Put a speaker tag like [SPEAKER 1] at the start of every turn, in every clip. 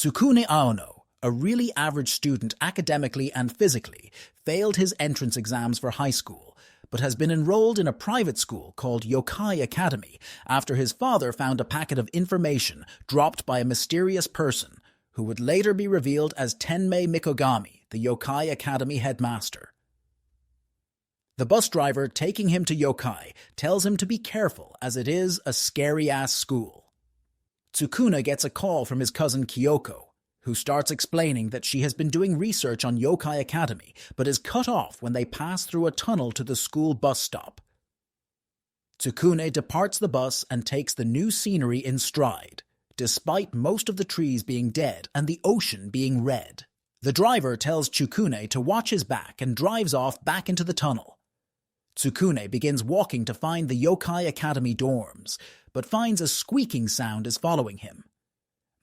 [SPEAKER 1] Tsukune Aono, a really average student academically and physically, failed his entrance exams for high school, but has been enrolled in a private school called Yokai Academy after his father found a packet of information dropped by a mysterious person who would later be revealed as Tenmei Mikogami, the Yokai Academy headmaster. The bus driver taking him to Yokai tells him to be careful as it is a scary-ass school. Tsukune gets a call from his cousin Kyoko, who starts explaining that she has been doing research on Yokai Academy but is cut off when they pass through a tunnel to the school bus stop. Tsukune departs the bus and takes the new scenery in stride, despite most of the trees being dead and the ocean being red. The driver tells Tsukune to watch his back and drives off back into the tunnel. Tsukune begins walking to find the Yokai Academy dorms, but finds a squeaking sound is following him.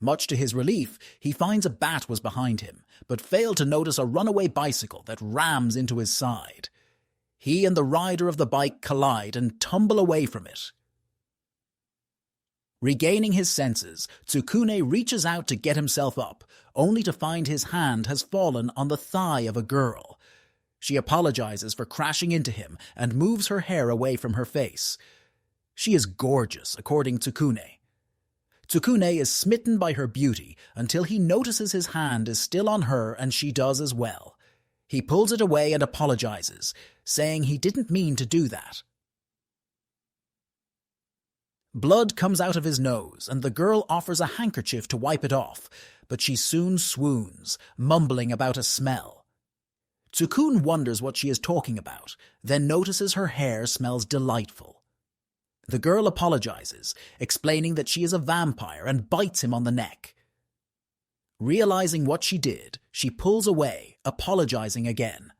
[SPEAKER 1] Much to his relief, he finds a bat was behind him, but failed to notice a runaway bicycle that rams into his side. He and the rider of the bike collide and tumble away from it. Regaining his senses, Tsukune reaches out to get himself up, only to find his hand has fallen on the thigh of a girl. She apologizes for crashing into him and moves her hair away from her face. She is gorgeous, according to Tsukune. Tsukune is smitten by her beauty until he notices his hand is still on her and she does as well. He pulls it away and apologizes, saying he didn't mean to do that. Blood comes out of his nose and the girl offers a handkerchief to wipe it off, but she soon swoons, mumbling about a smell. Tsukune wonders what she is talking about, then notices her hair smells delightful. The girl apologizes, explaining that she is a vampire and bites him on the neck. Realizing what she did, she pulls away, apologizing again.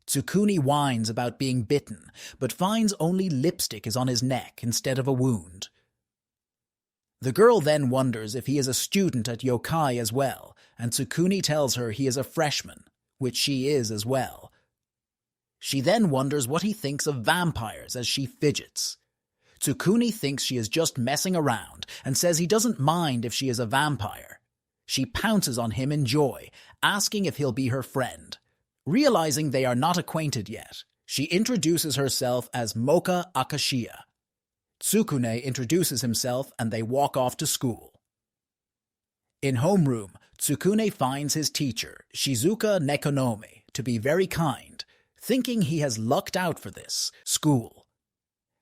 [SPEAKER 1] Tsukune whines about being bitten, but finds only lipstick is on his neck instead of a wound. The girl then wonders if he is a student at Yokai as well, and Tsukune tells her he is a freshman, which she is as well. She then wonders what he thinks of vampires as she fidgets. Tsukune thinks she is just messing around and says he doesn't mind if she is a vampire. She pounces on him in joy, asking if he'll be her friend. Realizing they are not acquainted yet, she introduces herself as Moka Akashiya. Tsukune introduces himself and they walk off to school. In homeroom, Tsukune finds his teacher, Shizuka Nekonomi, to be very kind, thinking he has lucked out for this school.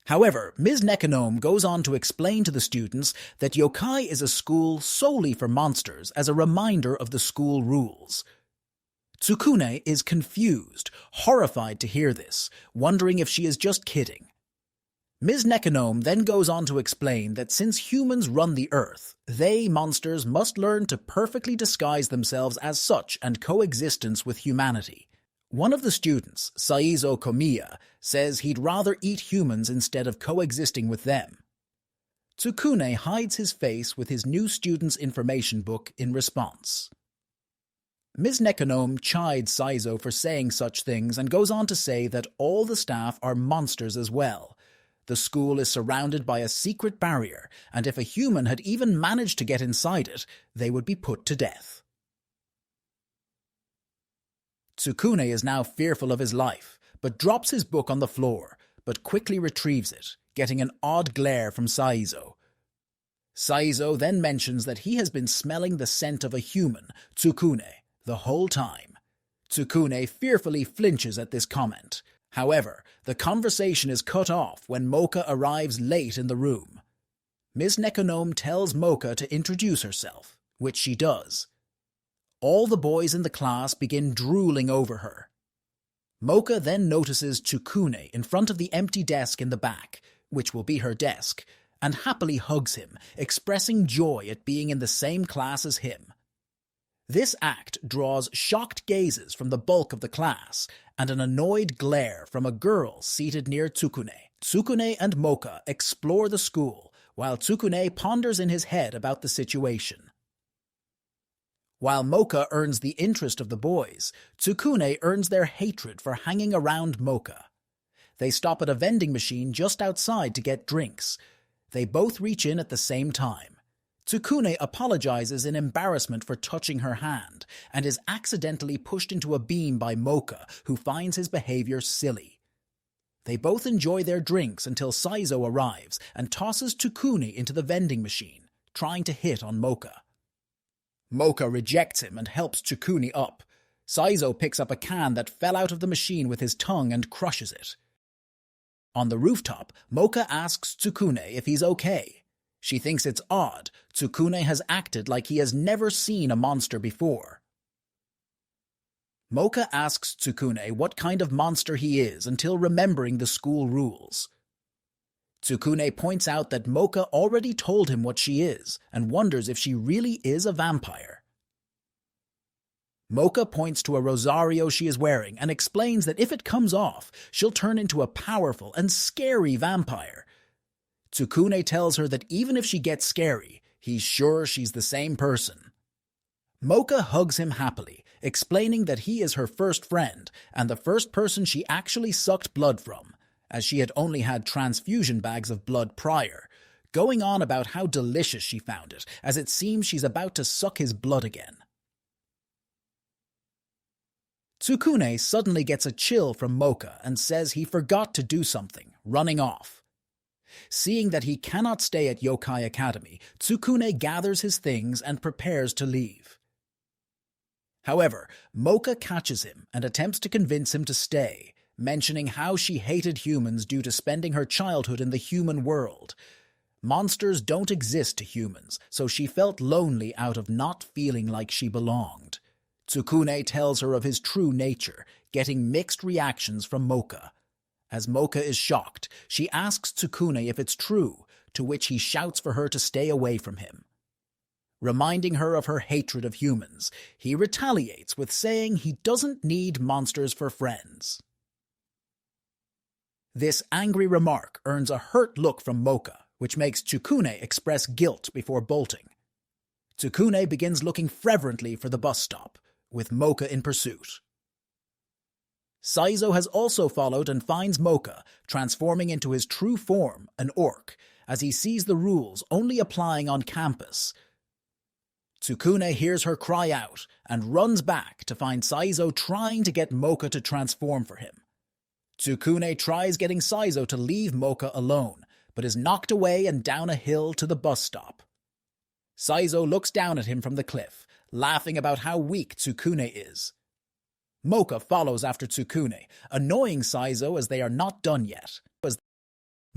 [SPEAKER 1] However, Ms. Nekonome goes on to explain to the students that Yokai is a school solely for monsters as a reminder of the school rules. Tsukune is confused, horrified to hear this, wondering if she is just kidding. Ms. Nekonome then goes on to explain that since humans run the earth, they, monsters, must learn to perfectly disguise themselves as such and coexistence with humanity. One of the students, Saizo Komiya, says he'd rather eat humans instead of coexisting with them. Tsukune hides his face with his new student's information book in response. Ms. Nekonome chides Saizo for saying such things and goes on to say that all the staff are monsters as well. The school is surrounded by a secret barrier, and if a human had even managed to get inside it, they would be put to death. Tsukune is now fearful of his life, but drops his book on the floor, but quickly retrieves it, getting an odd glare from Saizo. Saizo then mentions that he has been smelling the scent of a human, Tsukune, the whole time. Tsukune fearfully flinches at this comment. However, the conversation is cut off when Moka arrives late in the room. Ms. Nekonome tells Moka to introduce herself, which she does. All the boys in the class begin drooling over her. Moka then notices Tsukune in front of the empty desk in the back, which will be her desk, and happily hugs him, expressing joy at being in the same class as him. This act draws shocked gazes from the bulk of the class and an annoyed glare from a girl seated near Tsukune. Tsukune and Moka explore the school, while Tsukune ponders in his head about the situation. While Moka earns the interest of the boys, Tsukune earns their hatred for hanging around Moka. They stop at a vending machine just outside to get drinks. They both reach in at the same time. Tsukune apologizes in embarrassment for touching her hand and is accidentally pushed into a beam by Moka, who finds his behavior silly. They both enjoy their drinks until Saizo arrives and tosses Tsukune into the vending machine, trying to hit on Moka. Moka rejects him and helps Tsukune up. Saizo picks up a can that fell out of the machine with his tongue and crushes it. On the rooftop, Moka asks Tsukune if he's okay. She thinks it's odd. Tsukune has acted like he has never seen a monster before. Moka asks Tsukune what kind of monster he is until remembering the school rules. Tsukune points out that Moka already told him what she is and wonders if she really is a vampire. Moka points to a rosario she is wearing and explains that if it comes off, she'll turn into a powerful and scary vampire. Tsukune tells her that even if she gets scary, he's sure she's the same person. Moka hugs him happily, explaining that he is her first friend and the first person she actually sucked blood from, as she had only had transfusion bags of blood prior, going on about how delicious she found it, as it seems she's about to suck his blood again. Tsukune suddenly gets a chill from Moka and says he forgot to do something, running off. Seeing that he cannot stay at Yokai Academy, Tsukune gathers his things and prepares to leave. However, Moka catches him and attempts to convince him to stay, mentioning how she hated humans due to spending her childhood in the human world. Monsters don't exist to humans, so she felt lonely out of not feeling like she belonged. Tsukune tells her of his true nature, getting mixed reactions from Moka. As Moka is shocked, she asks Tsukune if it's true, to which he shouts for her to stay away from him. Reminding her of her hatred of humans, he retaliates with saying he doesn't need monsters for friends. This angry remark earns a hurt look from Moka, which makes Tsukune express guilt before bolting. Tsukune begins looking fervently for the bus stop, with Moka in pursuit. Saizo has also followed and finds Moka, transforming into his true form, an orc, as he sees the rules only applying on campus. Tsukune hears her cry out and runs back to find Saizo trying to get Moka to transform for him. Tsukune tries getting Saizo to leave Moka alone, but is knocked away and down a hill to the bus stop. Saizo looks down at him from the cliff, laughing about how weak Tsukune is. Moka follows after Tsukune, annoying Saizo as they are not done yet.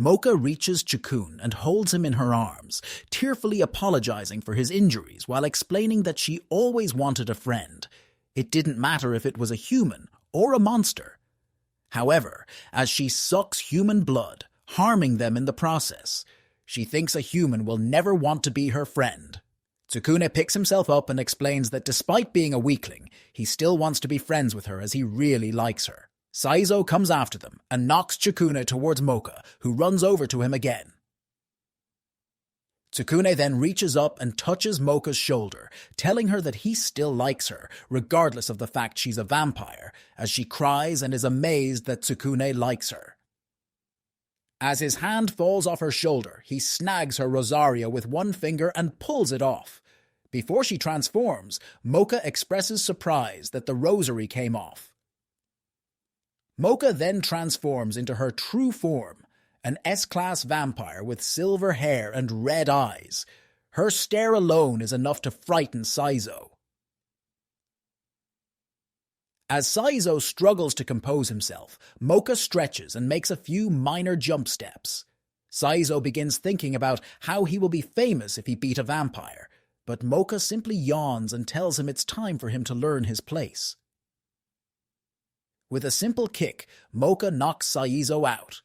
[SPEAKER 1] Moka reaches Tsukune and holds him in her arms, tearfully apologizing for his injuries while explaining that she always wanted a friend. It didn't matter if it was a human or a monster. However, as she sucks human blood, harming them in the process, she thinks a human will never want to be her friend. Tsukune picks himself up and explains that despite being a weakling, he still wants to be friends with her as he really likes her. Saizo comes after them and knocks Tsukune towards Moka, who runs over to him again. Tsukune then reaches up and touches Moka's shoulder, telling her that he still likes her, regardless of the fact she's a vampire, as she cries and is amazed that Tsukune likes her. As his hand falls off her shoulder, he snags her rosario with one finger and pulls it off. Before she transforms, Moka expresses surprise that the rosary came off. Moka then transforms into her true form, an S-class vampire with silver hair and red eyes. Her stare alone is enough to frighten Saizo. As Saizo struggles to compose himself, Moka stretches and makes a few minor jump steps. Saizo begins thinking about how he will be famous if he beat a vampire, but Moka simply yawns and tells him it's time for him to learn his place. With a simple kick, Moka knocks Saizo out.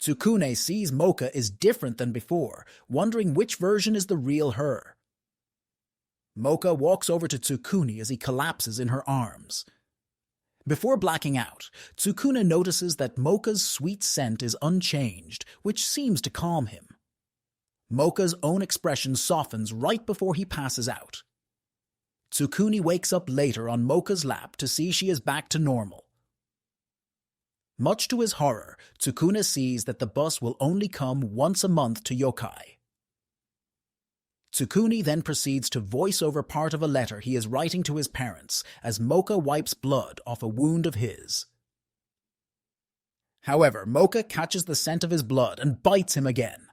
[SPEAKER 1] Tsukune sees Moka is different than before, wondering which version is the real her. Moka walks over to Tsukune as he collapses in her arms. Before blacking out, Tsukune notices that Moka's sweet scent is unchanged, which seems to calm him. Moka's own expression softens right before he passes out. Tsukune wakes up later on Moka's lap to see she is back to normal. Much to his horror, Tsukune sees that the bus will only come once a month to Yokai. Tsukune then proceeds to voice over part of a letter he is writing to his parents as Moka wipes blood off a wound of his. However, Moka catches the scent of his blood and bites him again.